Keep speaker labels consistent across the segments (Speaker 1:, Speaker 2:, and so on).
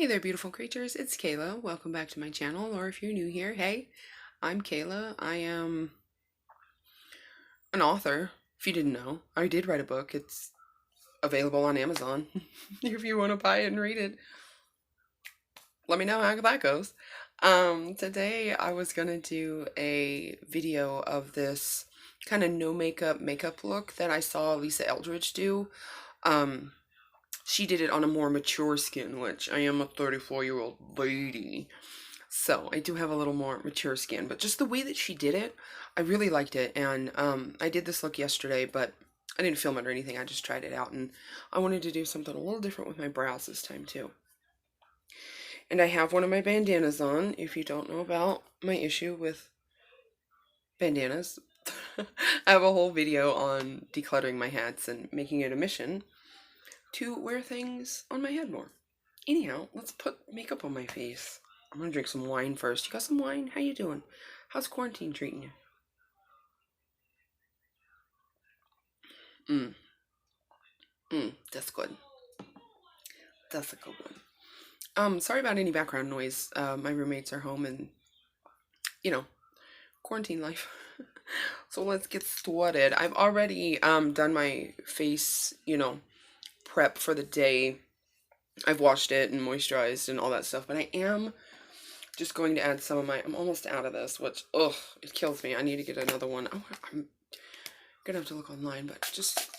Speaker 1: Hey there, beautiful creatures. It's Kayla. Welcome back to my channel, or if you're new here, hey, I'm Kayla. I am an author. If you didn't know, I did write a book. It's available on Amazon. If you want to buy it and read it, let me know how that goes. Today I was gonna do a video of this kind of no makeup look that I saw Lisa Eldridge do. Um, she did it on a more mature skin, which I am a 34-year-old lady. So I do have a little more mature skin, but just the way that she did it, I really liked it. And I did this look yesterday, but I didn't film it or anything. I just tried it out, and I wanted to do something a little different with my brows this time too. And I have one of my bandanas on. If you don't know about my issue with bandanas, I have a whole video on decluttering my hats and making it a mission to wear things on my head more. Anyhow, let's put makeup on my face. I'm gonna drink some wine first. You got some wine? How you doing? How's quarantine treating you? That's good. That's a good one. Sorry about any background noise. My roommates are home and, you know, quarantine life. So let's get started. I've already done my face, prep for the day. I've washed it and moisturized and all that stuff, but I am just going to add some of my, I'm almost out of this, which, ugh, it kills me. I need to get another one. I'm gonna have to look online, but just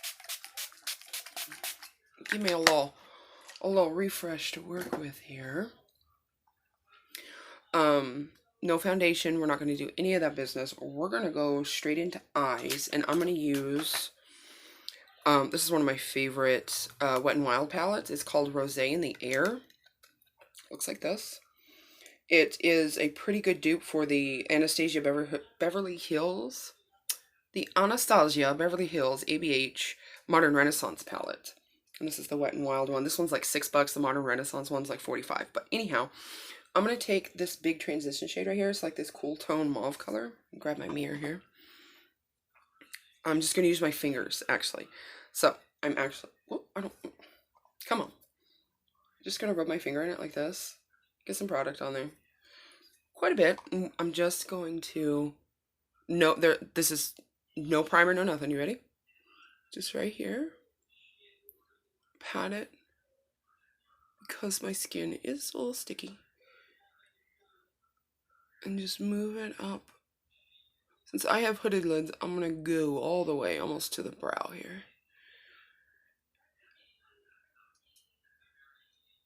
Speaker 1: give me a little refresh to work with here. No foundation. We're not going to do any of that business. We're going to go straight into eyes, and I'm going to use, this is one of my favorite Wet n Wild palettes. It's called Rosé in the Air. Looks like this. It is a pretty good dupe for the Anastasia Beverly Hills ABH Modern Renaissance palette. And this is the Wet n Wild one. This one's like $6. The Modern Renaissance one's like 45. But anyhow, I'm going to take this big transition shade right here. It's like this cool tone mauve color. Grab my mirror here. I'm just going to use my fingers, actually. So, I'm actually... Whoop, come on. Just going to rub my finger in it like this. Get some product on there. Quite a bit. I'm just going to... This is no primer, no nothing. You ready? Just right here. Pat it. Because my skin is a little sticky. And just move it up. Since I have hooded lids, I'm going to go all the way almost to the brow here.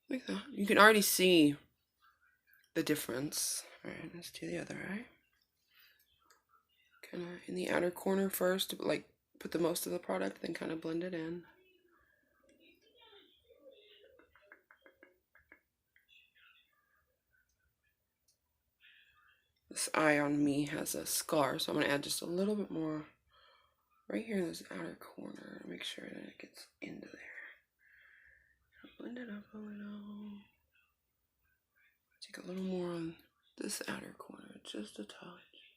Speaker 1: Like that. You can already see the difference. Alright, let's do the other eye. Kind of in the outer corner first, like put the most of the product, then kind of blend it in. This eye on me has a scar, so I'm going to add just a little bit more right here in this outer corner to make sure that it gets into there. Blend it up a little. Take a little more on this outer corner, just a touch.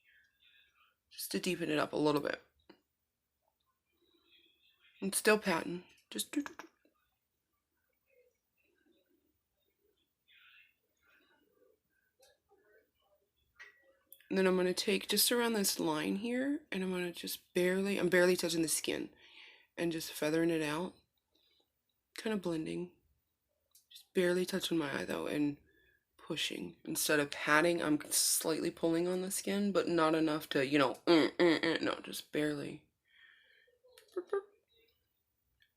Speaker 1: Just to deepen it up a little bit. And still patting. Just do. And then I'm going to take just around this line here, and I'm going to just I'm barely touching the skin, and just feathering it out. Kind of blending. Just barely touching my eye though, and pushing. Instead of patting, I'm slightly pulling on the skin, but not enough to, no, just barely.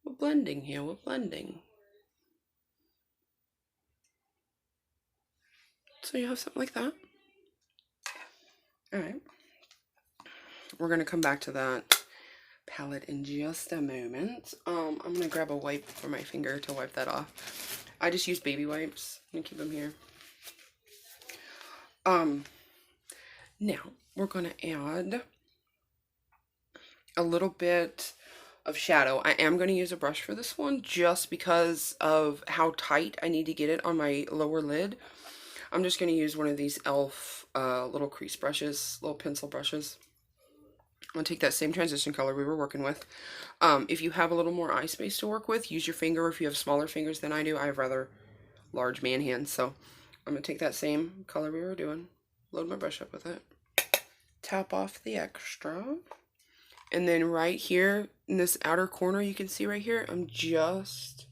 Speaker 1: We're blending here, we're blending. So you have something like that. Alright. We're going to come back to that palette in just a moment. I'm going to grab a wipe for my finger to wipe that off. I just use baby wipes. I'm going to keep them here. Now, we're going to add a little bit of shadow. I am going to use a brush for this one just because of how tight I need to get it on my lower lid. I'm just going to use one of these e.l.f. Little crease brushes, little pencil brushes. I'm going to take that same transition color we were working with. If you have a little more eye space to work with, use your finger. If you have smaller fingers than I do, I have rather large man hands. So I'm going to take that same color we were doing, load my brush up with it, tap off the extra. And then right here in this outer corner, you can see right here, I'm just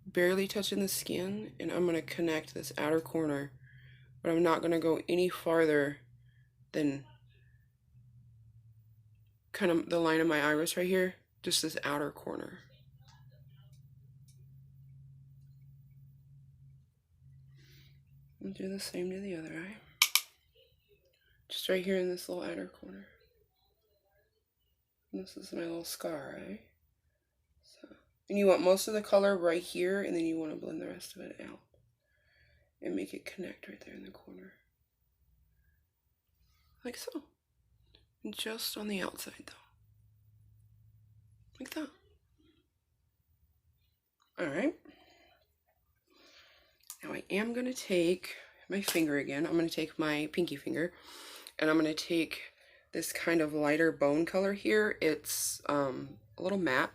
Speaker 1: barely touching the skin, and I'm going to connect this outer corner, but I'm not going to go any farther than kind of the line of my iris right here, just this outer corner. And do the same to the other eye. Just right here in this little outer corner. And this is my little scar eye. So, and you want most of the color right here, and then you want to blend the rest of it out and make it connect right there in the corner. Like so. And just on the outside though. Like that. Alright. Now I am going to take my finger again. I'm going to take my pinky finger, and I'm going to take this kind of lighter bone color here. It's a little matte,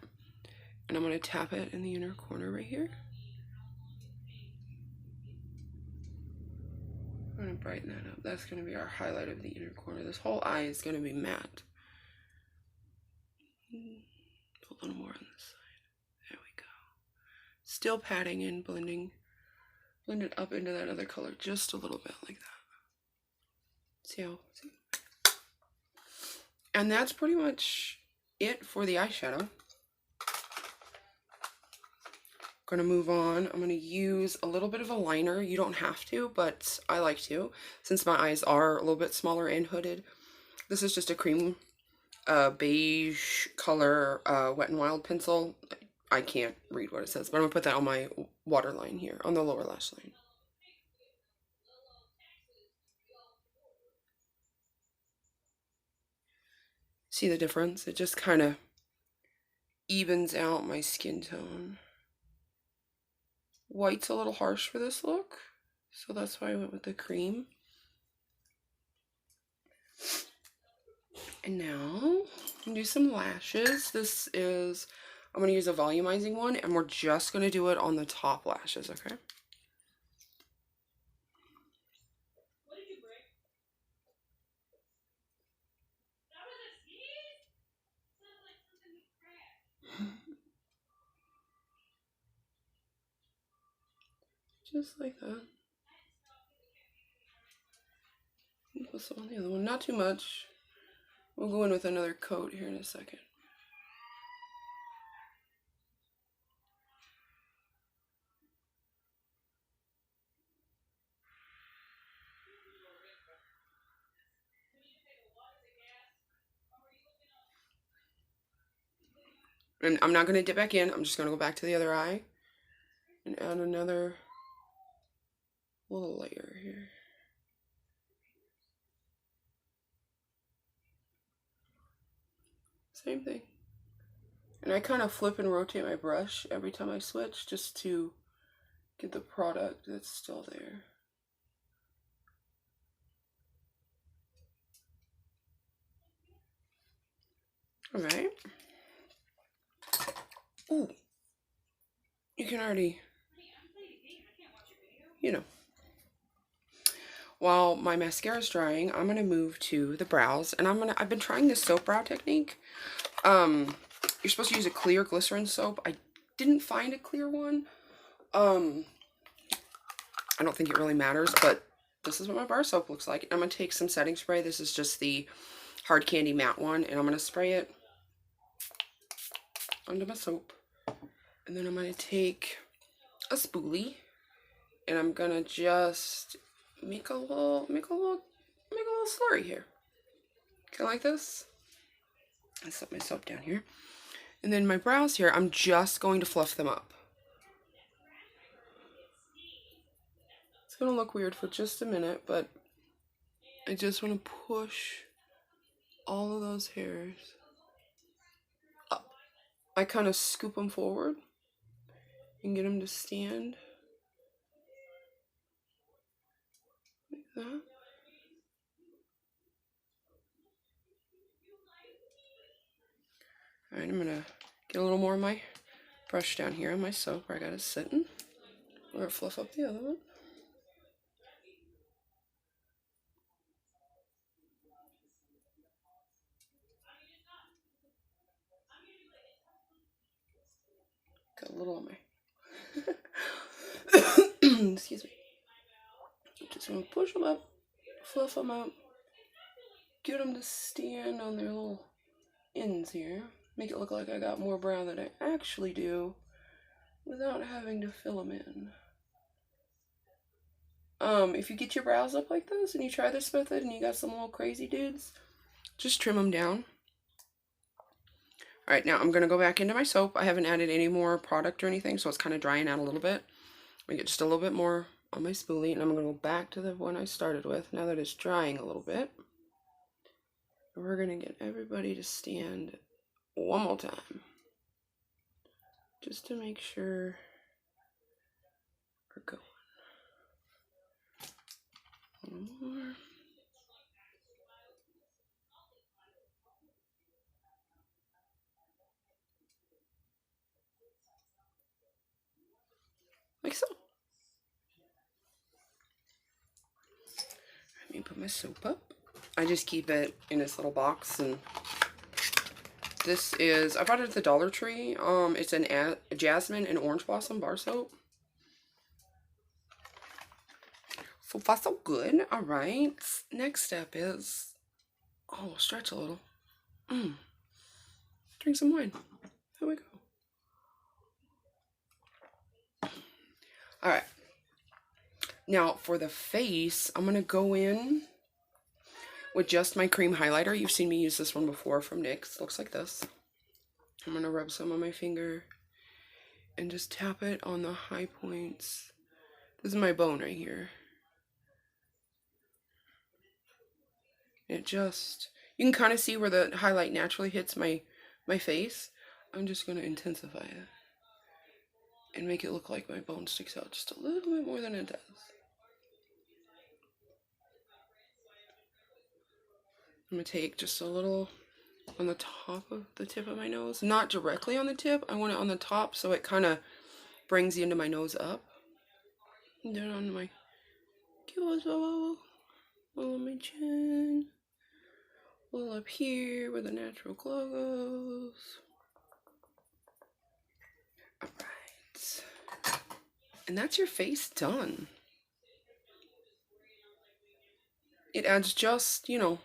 Speaker 1: and I'm going to tap it in the inner corner right here. I'm going to brighten that up. That's going to be our highlight of the inner corner. This whole eye is going to be matte. A little more on this side. There we go. Still patting and blending. Blend it up into that other color just a little bit like that. See? And that's pretty much it for the eyeshadow. Gonna move on. I'm gonna use a little bit of a liner. You don't have to, but I like to, since my eyes are a little bit smaller and hooded. This is just a cream beige color Wet n Wild pencil. I can't read what it says, but I'm gonna put that on my waterline here, on the lower lash line. See the difference? It just kind of evens out my skin tone. White's a little harsh for this look, so that's why I went with the cream. And now I'm gonna do some lashes. I'm gonna use a volumizing one, and we're just gonna do it on the top lashes, okay? Just like that. Put some on the other one, not too much. We'll go in with another coat here in a second. And I'm not going to dip back in. I'm just going to go back to the other eye and add another little layer here. Same thing. And I kind of flip and rotate my brush every time I switch, just to get the product that's still there. All right. Ooh. You can already, while my mascara is drying, I'm gonna move to the brows, and I've been trying this soap brow technique. You're supposed to use a clear glycerin soap. I didn't find a clear one. I don't think it really matters, but this is what my bar soap looks like. I'm gonna take some setting spray. This is just the Hard Candy matte one, and I'm gonna spray it onto my soap. And then I'm gonna take a spoolie, and I'm gonna just make a little slurry here. Kind of like this. I set my soap down here. And then my brows here, I'm just going to fluff them up. It's gonna look weird for just a minute, but I just want to push all of those hairs up. I kind of scoop them forward and get them to stand like that. Alright, I'm gonna get a little more of my brush down here on my soap where I got it sitting. Or fluff up the other one. Got a little on my. Excuse me. Just gonna push them up, fluff them up, get them to stand on their little ends here. Make it look like I got more brown than I actually do without having to fill them in. If you get your brows up like this and you try this method and you got some little crazy dudes, just trim them down. Alright, now I'm going to go back into my soap. I haven't added any more product or anything, so it's kind of drying out a little bit. I'm going to get just a little bit more on my spoolie, and I'm going to go back to the one I started with now that it's drying a little bit. And we're going to get everybody to stand one more time, just to make sure we're going. One more. Like so. Let me put my soap up. I just keep it in this little box, and this is, I bought it at the Dollar Tree. It's an jasmine and orange blossom bar soap. So far so good. All right. Next step is, oh, we'll stretch a little. Drink some wine. Here we go. All right. Now for the face, I'm gonna go in with just my cream highlighter. You've seen me use this one before from NYX. Looks like this. I'm gonna rub some on my finger and just tap it on the high points. This is my bone right here. It just, you can kind of see where the highlight naturally hits my face. I'm just gonna intensify it and make it look like my bone sticks out just a little bit more than it does. I'm gonna take just a little on the top of the tip of my nose. Not directly on the tip, I want it on the top so it kind of brings the end of my nose up. And then on my cupid's bow, on my chin, a little up here where the natural glow goes. Alright. And that's your face done. It adds just, you know,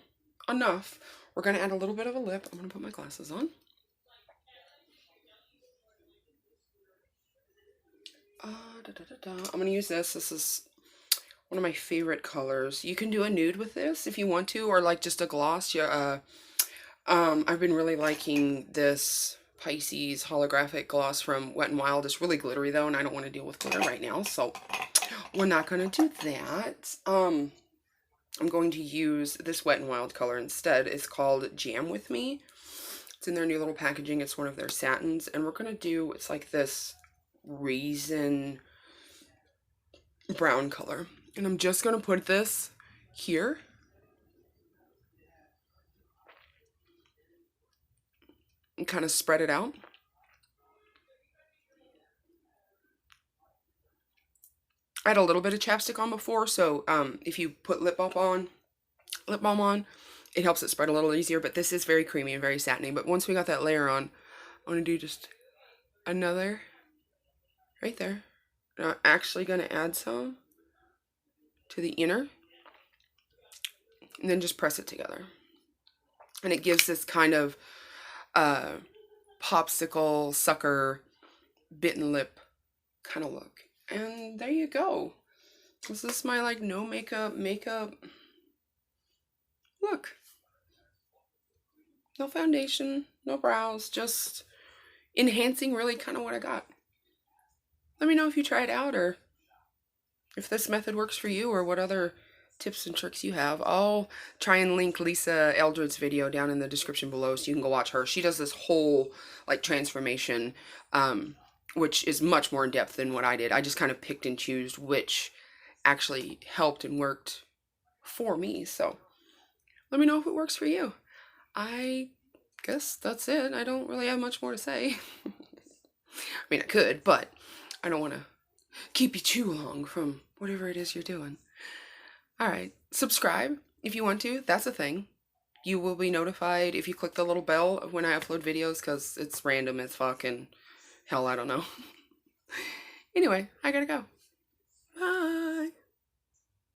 Speaker 1: enough. We're going to add a little bit of a lip. I'm going to put my glasses on. I'm going to use this. This is one of my favorite colors. You can do a nude with this if you want to, or like just a gloss. Yeah. I've been really liking this Pisces holographic gloss from Wet n Wild. It's really glittery though, and I don't want to deal with glitter right now, so we're not going to do that. I'm going to use this Wet n Wild color instead. It's called Jam With Me. It's in their new little packaging. It's one of their satins, and we're going to do, it's like this raisin brown color. And I'm just going to put this here. And kind of spread it out. I had a little bit of chapstick on before, so if you put lip balm on, it helps it spread a little easier, but this is very creamy and very satiny. But once we got that layer on, I'm going to do just another right there. And I'm actually going to add some to the inner, and then just press it together. And it gives this kind of popsicle, sucker, bitten lip kind of look. And there you go. This is my like no makeup look. No foundation, no brows, just enhancing really kind of what I got. Let me know if you try it out, or if this method works for you, or what other tips and tricks you have. I'll try and link Lisa Eldred's video down in the description below so you can go watch her. She does this whole like transformation, which is much more in depth than what I did. I just kind of picked and chose which actually helped and worked for me. So let me know if it works for you. I guess that's it. I don't really have much more to say. I mean, I could, but I don't want to keep you too long from whatever it is you're doing. Alright, subscribe if you want to. That's a thing. You will be notified if you click the little bell of when I upload videos, because it's random as fuck and hell, I don't know. Anyway, I gotta go. Bye.